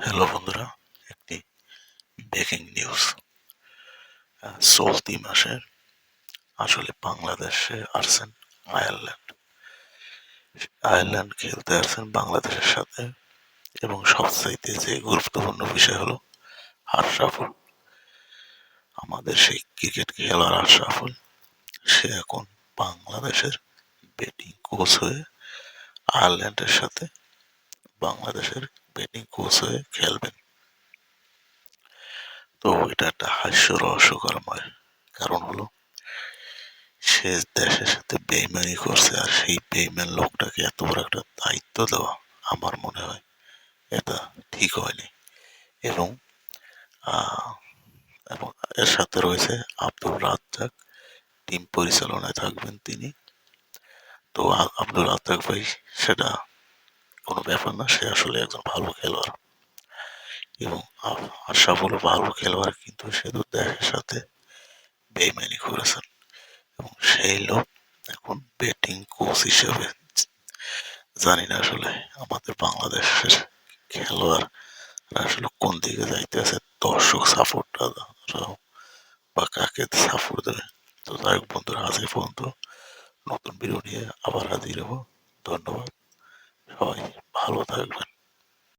Hello বন্ধুরা, একটি breaking news. চলতি মাসে আসলে বাংলাদেশে আসছেন আয়ারল্যান্ড। আয়ারল্যান্ড খেলতে আসছেন বাংলাদেশের সাথে, এবং সবচাইতে যে গুরুত্বপূর্ণ বিষয় হলো আশরাফুল, আমাদের সেই ক্রিকেট খেলোয়াড় আশরাফুল, সে এখন বাংলাদেশের ব্যাটিং কোচ হয়ে আয়ারল্যান্ডের সাথে বাংলাদেশের ব্যাটিং কোচ হয়ে খেলবেন। তো এটা একটা হাস্যরসকরময় কারণ হলো, সে দেশের সাথে বেইমানি করছে, আর সেই বেইমান লোকটাকে এত বড় একটা দায়িত্ব দেওয়া আমার মনে হয় এটা ঠিক হয়নি। এবং আহ, এবং এর সাথে রয়েছে আব্দুল রাজ্জাক, টিম পরিচালনায় থাকবেন তিনি। তো আব্দুল রাজ্জাক ভাই, সেটা কোনো ব্যাপার না, সে আসলে একজন ভালো খেলোয়াড়, এবং আশরাফুলও ভালো খেলোয়াড়, কিন্তু সে তো দেশের সাথে বেইমানি করেছেন, এবং সেই লোক এখন ব্যাটিং কোচ হিসেবে। জানি না আসলে আমাদের বাংলাদেশের খেলোয়াড় আসলে কোন দিকে যাইতেছে, দর্শক সাপোর্টটা বা কাকে সাপোর্ট দেবে। তো যাই হোক বন্ধুরা, আজ এই পর্যন্ত। নতুন ভিডিও নিয়ে আবার হাজির হবো। ধন্যবাদ, সবাই ভালো থাকবেন।